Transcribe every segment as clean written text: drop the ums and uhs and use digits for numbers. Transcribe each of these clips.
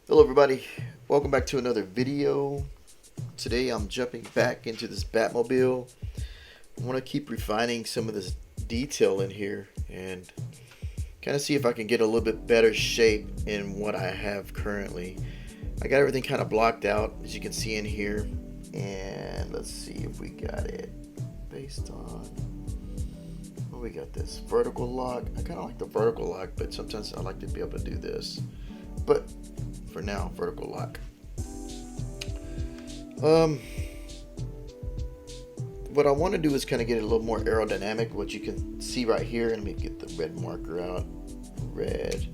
Hello everybody, welcome back to another video. Today I'm jumping back into this Batmobile. I want to keep refining some of this detail in here and kind of see if I can get a little bit better shape in what I have currently. I got everything kind of blocked out, as you can see in here, and let's see if we got it based on, well, we got this vertical lock. I kind of like the vertical lock, but sometimes I like to be able to do this, but for now, vertical lock. What I want to do is kind of get it a little more aerodynamic. What you can see right here, and let me get the red marker out, red,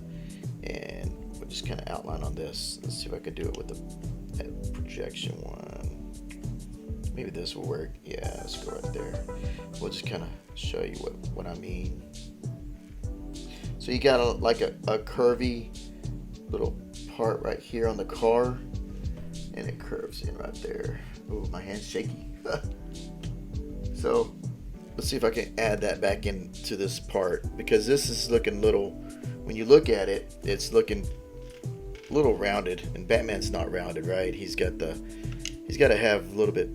and we'll just kind of outline on this. Let's see if I can do it with the projection one. Maybe this will work. Yeah, let's go right there. We'll just kind of show you what I mean. So you got a curvy little part right here on the car, and it curves in right there. Oh, my hand's shaky. So let's see if I can add that back into this part, because this is looking little, when you look at it, it's looking a little rounded, and Batman's not rounded, right? He's got to have a little bit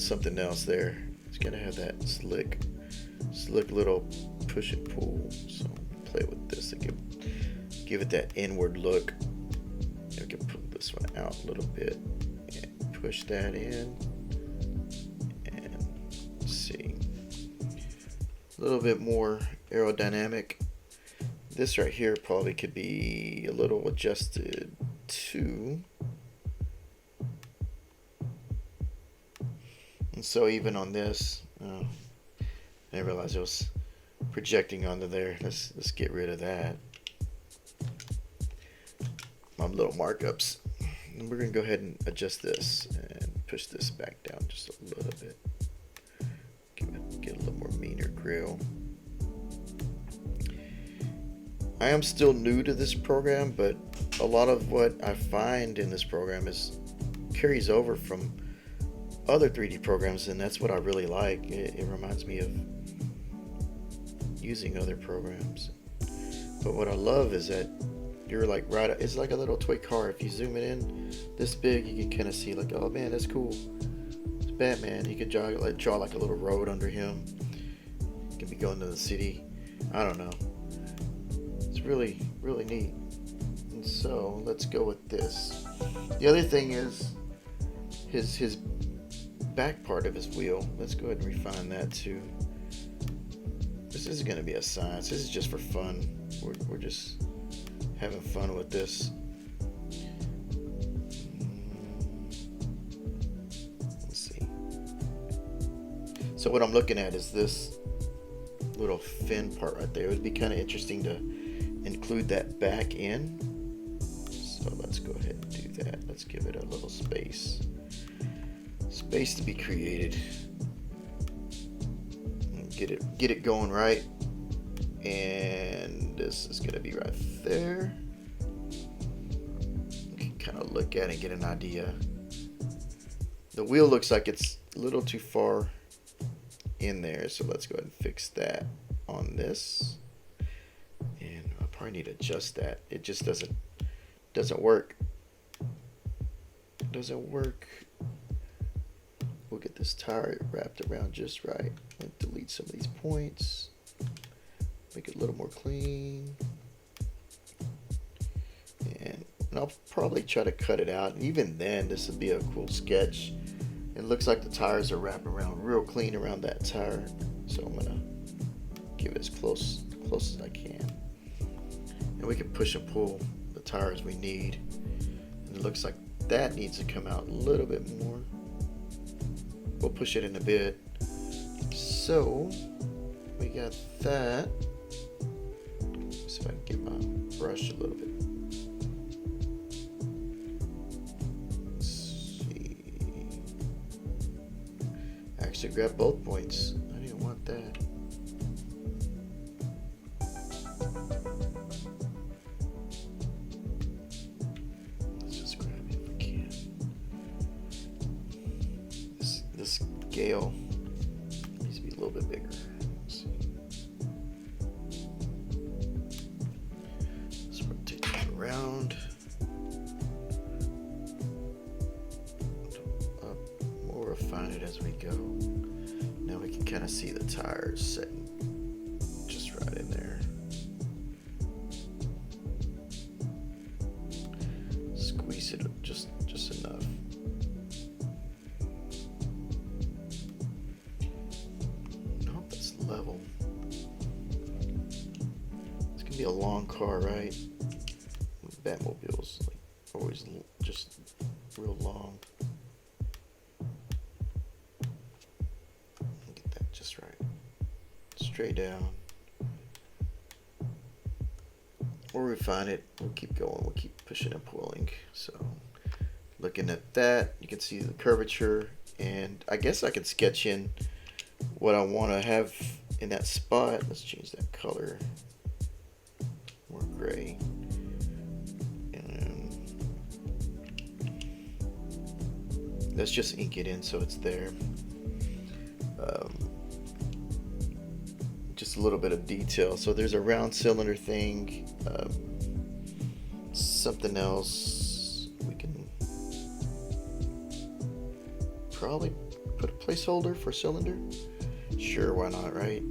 something else there. He's got to have that slick little push and pull. So play with this to give it that inward look. We can pull this one out a little bit and push that in, and see, a little bit more aerodynamic. This right here probably could be a little adjusted too. And so even on this, I didn't realize it was projecting onto there. Let's get rid of that. My little markups. And we're gonna go ahead and adjust this and push this back down just a little bit. Get a little more meaner grill. I am still new to this program, but a lot of what I find in this program carries over from other 3D programs, and that's what I really like. It reminds me of using other programs. But what I love is that you're like right, it's like a little toy car. If you zoom it in this big, you can kind of see like, oh man, that's cool. It's Batman. You could draw like a little road under him. You could be going to the city. I don't know. It's really neat. And so let's go with this. The other thing is his back part of his wheel. Let's go ahead and refine that too. This isn't going to be a science. This is just for fun. We're just having fun with this. Let's see. So what I'm looking at is this little fin part right there. It would be kind of interesting to include that back in. So let's go ahead and do that. Let's give it a little space to be created. Get it going right. And this is gonna be right there. You can kind of look at it and get an idea. The wheel looks like it's a little too far in there, so let's go ahead and fix that on this. And I probably need to adjust that. It just doesn't work. It doesn't work. We'll get this tire wrapped around just right. And delete some of these points. Make it a little more clean. And I'll probably try to cut it out. And even then, this would be a cool sketch. It looks like the tires are wrapping around real clean around that tire. So I'm gonna give it as close as I can. And we can push and pull the tires we need. And it looks like that needs to come out a little bit more. We'll push it in a bit. So we got that. See if I can get my brush a little bit. Let's see. Actually, grab both points. I didn't want that. Let's just grab it if we can. This scale needs to be a little bit bigger. Let's see. Let's rotate it around. kind of see the tires sitting just right in there. Squeeze it just enough. I hope that's level. It's gonna be a long car, right? Batmobiles like always just real long. Get that just right. Straight down. We'll refine it. We'll keep going. We'll keep pushing and pulling. So looking at that, you can see the curvature, and I guess I could sketch in what I want to have in that spot. Let's change that color. More gray. And let's just ink it in so it's there. Just a little bit of detail. So there's a round cylinder thing. Something else we can probably put a placeholder for cylinder. Sure, why not, right?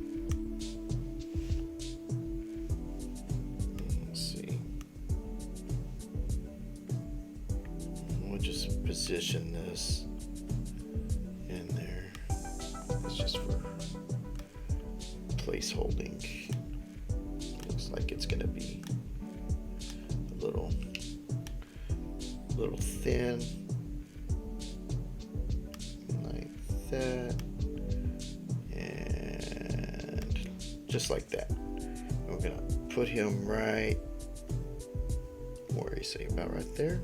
Let's see. We'll just position this in there. It's just for place holding. Looks like it's gonna be a little thin, like that, and just like that. We're gonna put him right where you say, about right there.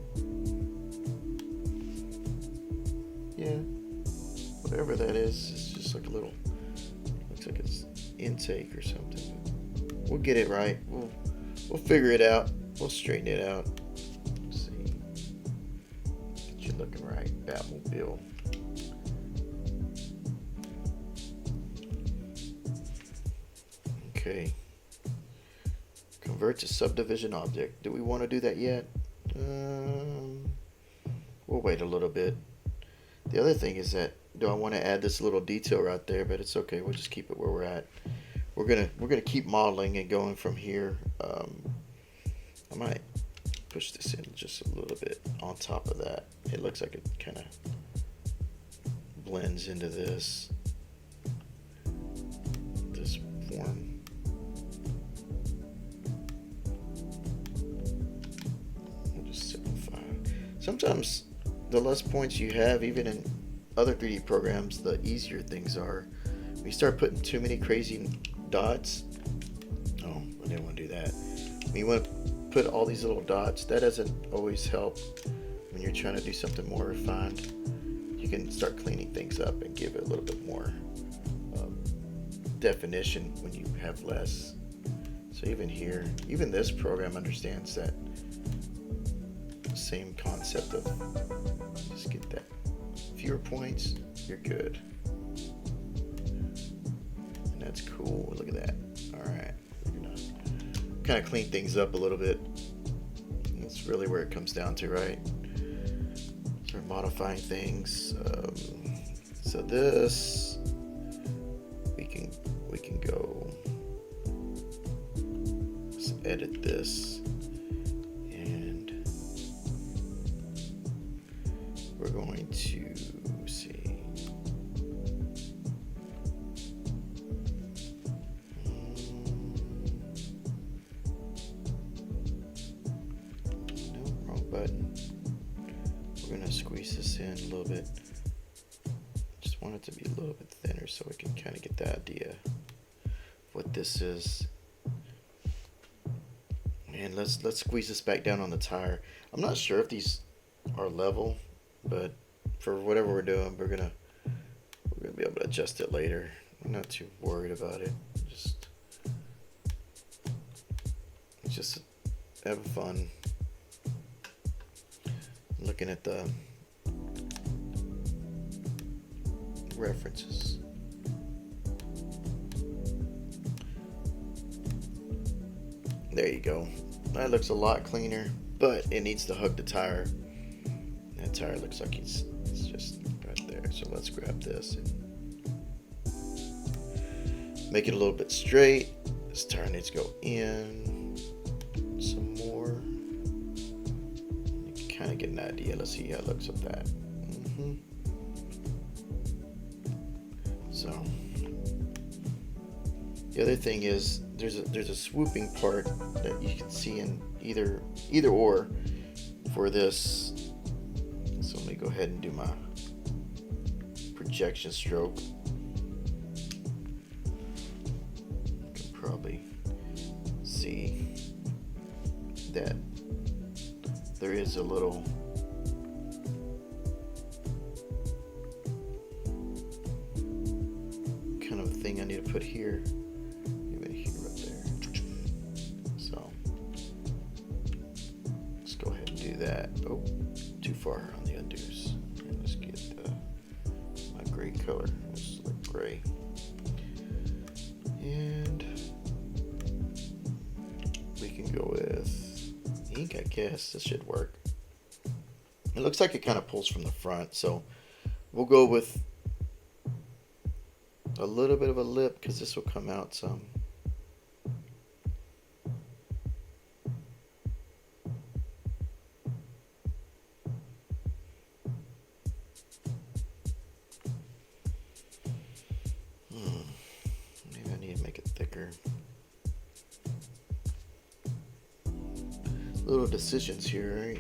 Yeah, whatever that is, it's just like a little, looks like it's intake or something. We'll get it right. We'll figure it out. We'll straighten it out. Let's see. Get you looking right, Batmobile. Okay. Convert to subdivision object. Do we want to do that yet? We'll wait a little bit. The other thing is that, do I want to add this little detail right there? But it's okay. We'll just keep it where we're at. We're gonna keep modeling and going from here. I might push this in just a little bit on top of that. It looks like it kind of blends into this form. We'll just simplify. Sometimes the less points you have, even in other 3D programs, the easier things are. When you start putting too many crazy dots, oh, I didn't want to do that. When you want to put all these little dots, that doesn't always help when you're trying to do something more refined. You can start cleaning things up and give it a little bit more definition when you have less. So even here, even this program understands that same concept of just get that fewer points, you're good. And that's cool. Look at that. Alright, we're gonna kind of clean things up a little bit. That's really where it comes down to, right? Start modifying things. So this we can go. Let's edit this, and we're going to see. No, wrong button. We're gonna squeeze this in a little bit. Just want it to be a little bit thinner so we can kind of get the idea of what this is. And let's squeeze this back down on the tire. I'm not sure if these are level, but for whatever we're doing, we're gonna be able to adjust it later. I'm not too worried about it. Just having fun looking at the references. There you go. That looks a lot cleaner, but it needs to hug the tire. That tire looks like it's just right there. So let's grab this and Make it a little bit straight. This tire needs to go in some more. You can kind of get an idea. Let's see how it looks with that. So the other thing is there's a swooping part that you can see in either or for this. So let me go ahead and do my projection stroke. You can probably see that there is a little kind of thing I need to put here. Maybe here, right there. So let's go ahead and do that. Oh, too far on the undos. And let's get my gray color. Let's select gray. And we can go with ink, I guess. This should work. It looks like it kind of pulls from the front, so we'll go with a little bit of a lip because this will come out some. Maybe I need to make it thicker. Little decisions here, right?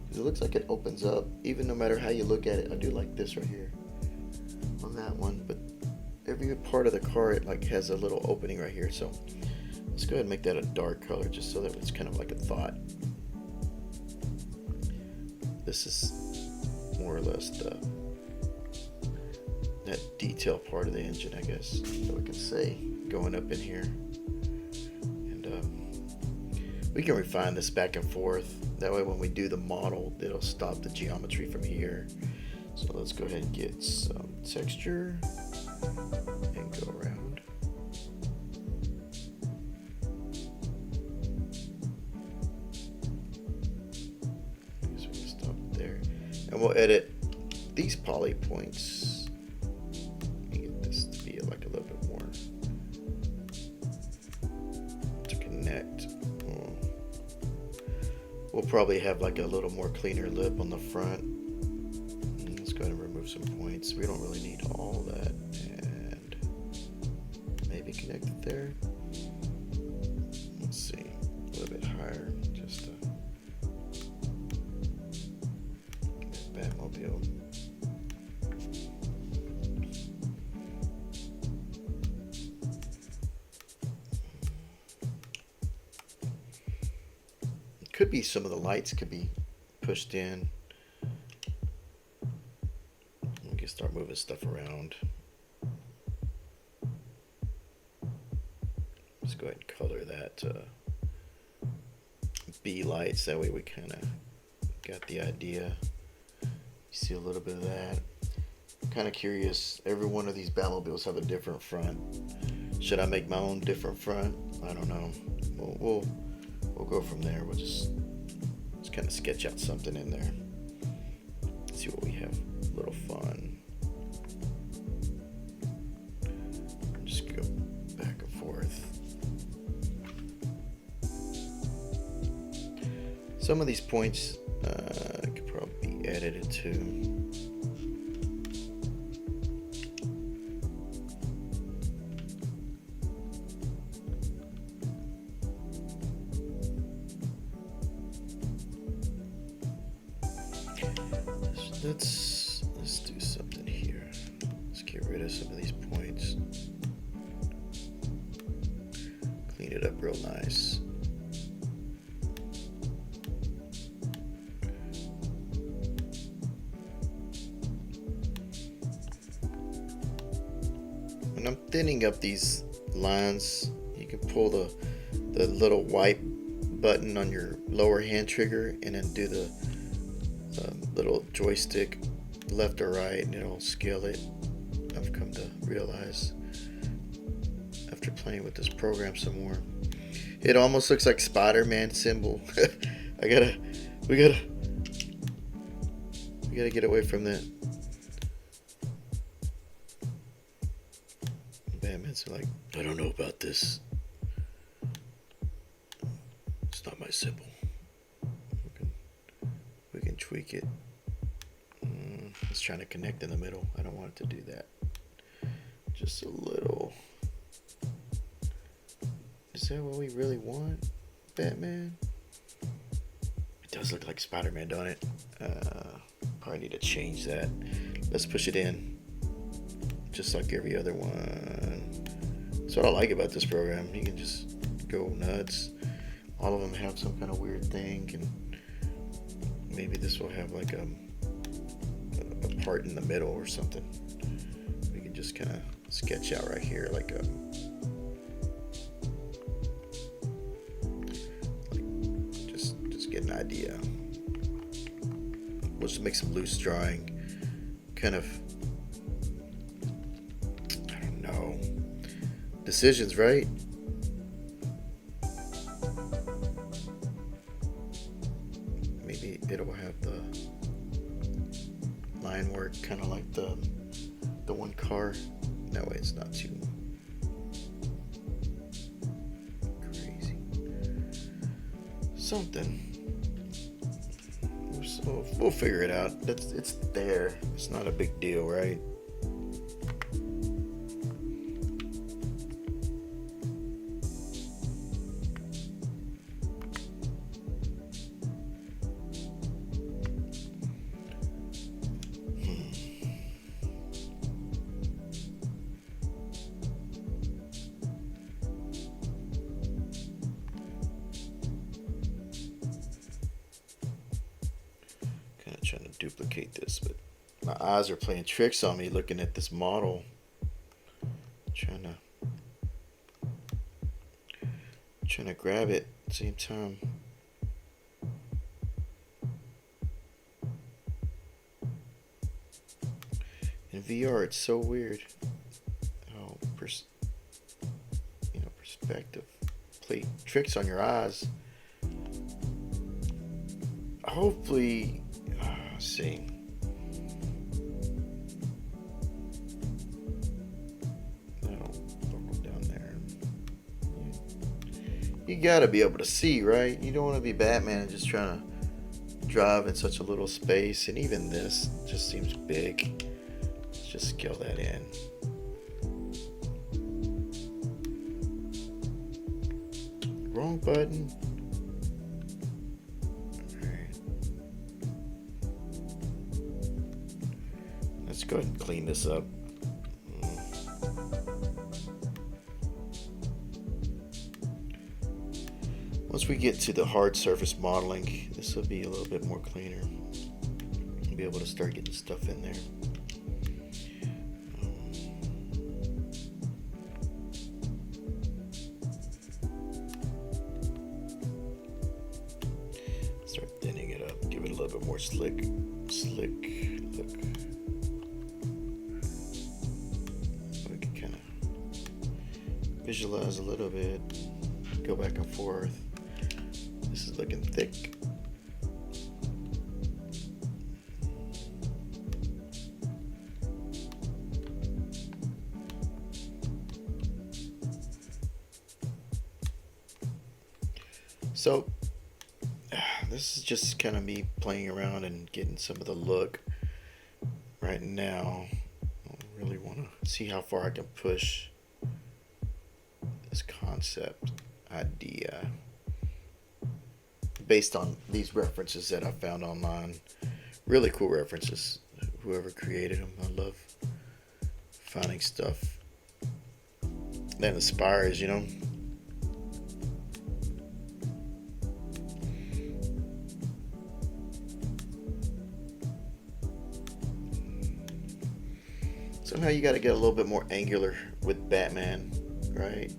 Because it looks like it opens up, even no matter how you look at it. I do like this right here on that one, but every part of the car it like has a little opening right here. So let's go ahead and make that a dark color just so that it's kind of like a thought. This is more or less that detail part of the engine, I guess, that we can say, going up in here. And we can refine this back and forth. That way when we do the model, it'll stop the geometry from here. So let's go ahead and get some texture and go around. So we can stop there. And we'll edit these poly points. Let me get this to be like a little bit more to connect. We'll probably have like a little more cleaner lip on the front. Let's go ahead and remove some points. We don't really need all that. And maybe connect it there. Let's see, a little bit higher, just to Batmobile. Could be some of the lights could be pushed in. We can start moving stuff around. Let's go ahead and color that B lights. That way we kind of got the idea. You see a little bit of that. I'm kind of curious. Every one of these Batmobiles have a different front. Should I make my own different front? I don't know. We'll go from there. We'll just kind of sketch out something in there. See what we have. A little fun. Just go back and forth. Some of these points could probably be edited too. Let's do something here. Let's get rid of some of these points. Clean it up real nice. When I'm thinning up these lines, you can pull the little white button on your lower hand trigger and then do the little joystick left or right and it'll scale it. I've come to realize after playing with this program some more, it almost looks like Spider-Man symbol. we gotta get away from that. Batman's like, I don't know about this. It's not my symbol. We can tweak it. It's trying to connect in the middle. I don't want it to do that. Just a little. Is that what we really want, Batman? It does look like Spider-Man, don't it? Probably need to change that. Let's push it in. Just like every other one. That's what I like about this program. You can just go nuts. All of them have some kind of weird thing, and maybe this will have like a part in the middle or something. We can just kind of sketch out right here like just get an idea. We'll just make some loose drawing, kind of, I don't know, decisions, right? Maybe it'll have the line work kind of like the one car. That way it's not too crazy. Something. So we'll figure it out. It's there. It's not a big deal, right? Trying to duplicate this, but my eyes are playing tricks on me looking at this model. Trying to grab it at the same time. In VR, it's so weird how perspective play tricks on your eyes. Hopefully. Let's see. That'll go down there. You gotta be able to see, right? You don't want to be Batman and just trying to drive in such a little space. And even this just seems big. Let's just scale that in. Wrong button. Let's go ahead and clean this up. Once we get to the hard surface modeling, this will be a little bit more cleaner. We'll be able to start getting stuff in there. Start thinning it up, give it a little bit more slick look. Visualize a little bit, go back and forth. This is looking thick. So this is just kind of me playing around and getting some of the look right now. I really want to see how far I can push this concept idea based on these references that I found online. Really cool references. Whoever created them, I love finding stuff that inspires, you know. Somehow you got to get a little bit more angular with Batman, right?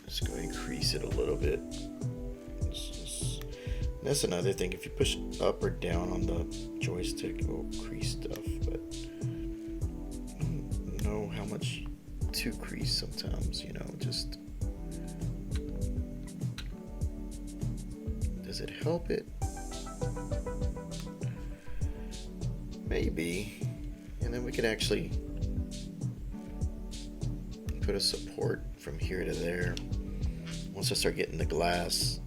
Let's go increase it a little bit. That's another thing. If you push up or down on the joystick, it will crease stuff. But I don't know how much to crease sometimes, you know. Just does it help it? Maybe. And then we could actually put a support from here to there. Once I start getting the glass,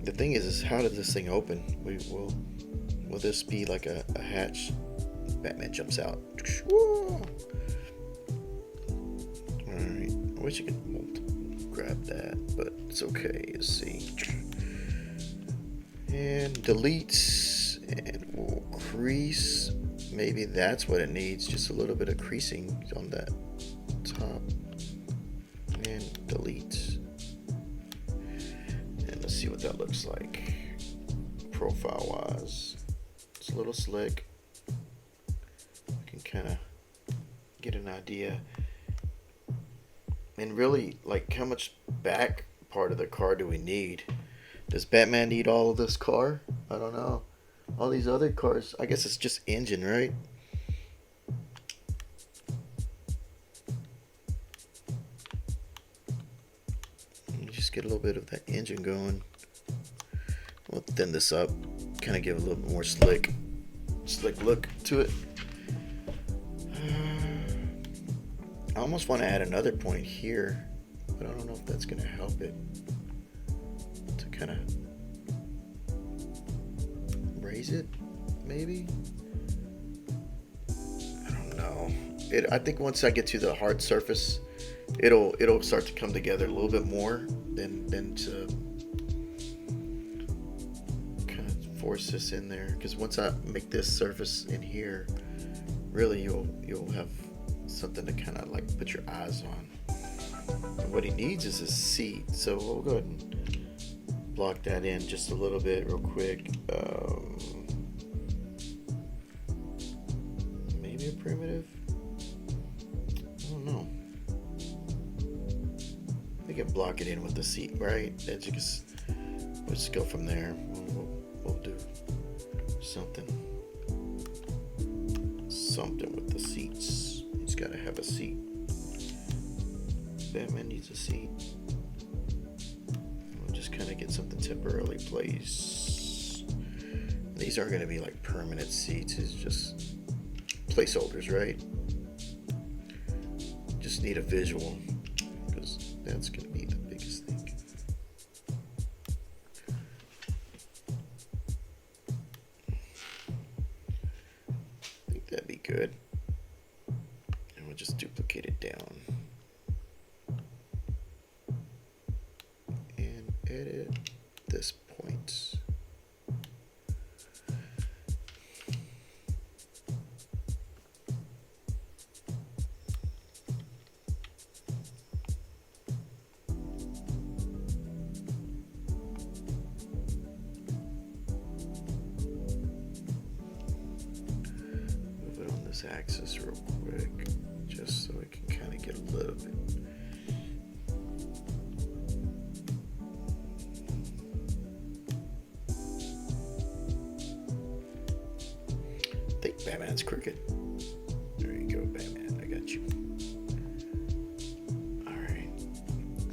the thing is how does this thing open? Will this be like a hatch? Batman jumps out. Whoa! All right, I wish you could grab that, but it's okay. Let's see. And delete, and we'll crease. Maybe that's what it needs, just a little bit of creasing on that top. And delete. And let's see what that looks like profile wise. It's a little slick. You can kind of get an idea. And really, like, how much back part of the car do we need? Does Batman need all of this car? I don't know. All these other cars, I guess it's just engine, right? You just get a little bit of that engine going. We'll thin this up, kind of give a little bit more slick look to it. I almost want to add another point here, but I don't know if that's going to help it to kind of raise it, maybe. I don't know. I think once I get to the hard surface, it'll start to come together a little bit more than to kind of force this in there. Because once I make this surface in here, really you'll have something to kind of like put your eyes on. And what he needs is a seat, so we'll go ahead and block that in just a little bit real quick. Maybe a primitive, I don't know. We can block it in with the seat, right? We'll just go from there. We'll do something with the seats. He's got to have a seat. Batman needs a seat. We'll just kind of get something temporarily placed. These aren't going to be like permanent seats. It's just placeholders, right? Just need a visual, because that's going to be the biggest thing. I think that'd be good. And we'll just duplicate it down. And edit this point. Axis real quick, just so we can kind of get a little bit. I think Batman's crooked. There you go, Batman. I got you. Alright.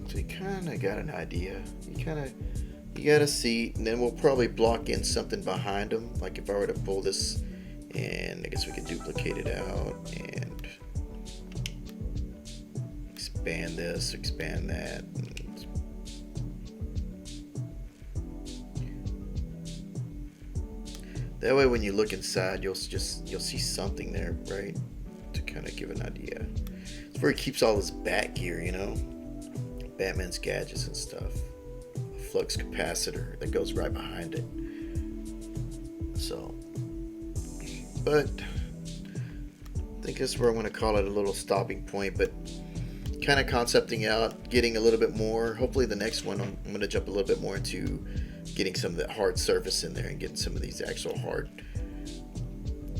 So you kind of got an idea. You got a seat, and then we'll probably block in something behind him. Like if I were to pull this, and I guess we could duplicate it out and expand this, expand that. That way when you look inside, you'll see something there, right? To kind of give an idea. It's where he keeps all his bat gear, you know? Batman's gadgets and stuff. A flux capacitor that goes right behind it. So, but I think that's where I'm going to call it a little stopping point, but kind of concepting out, getting a little bit more. Hopefully the next one I'm going to jump a little bit more into getting some of that hard surface in there and getting some of these actual hard,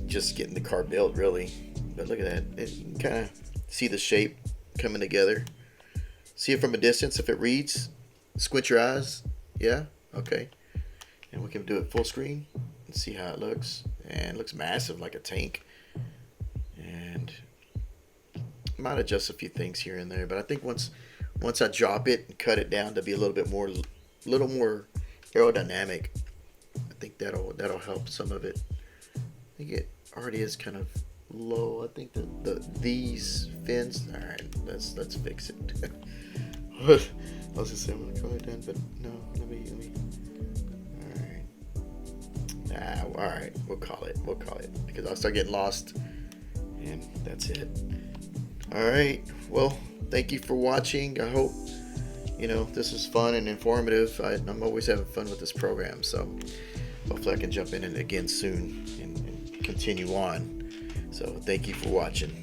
just getting the car built really. But look at that, you can kind of see the shape coming together. See it from a distance. If it reads, squint your eyes. Yeah, okay. And we can do it full screen and see how it looks. And it looks massive, like a tank. And I might adjust a few things here and there, but I think once I drop it and cut it down to be a little more aerodynamic, I think that'll help some of it. I think it already is kind of low. I think these fins. All right, let's fix it. I was gonna say I'm gonna call it done, but no. Let me. All right. Nah. All right. We'll call it because I'll start getting lost, and that's it. All right. Well, thank you for watching. I hope this was fun and informative. I'm always having fun with this program, so hopefully I can jump in it again soon and continue on. So thank you for watching.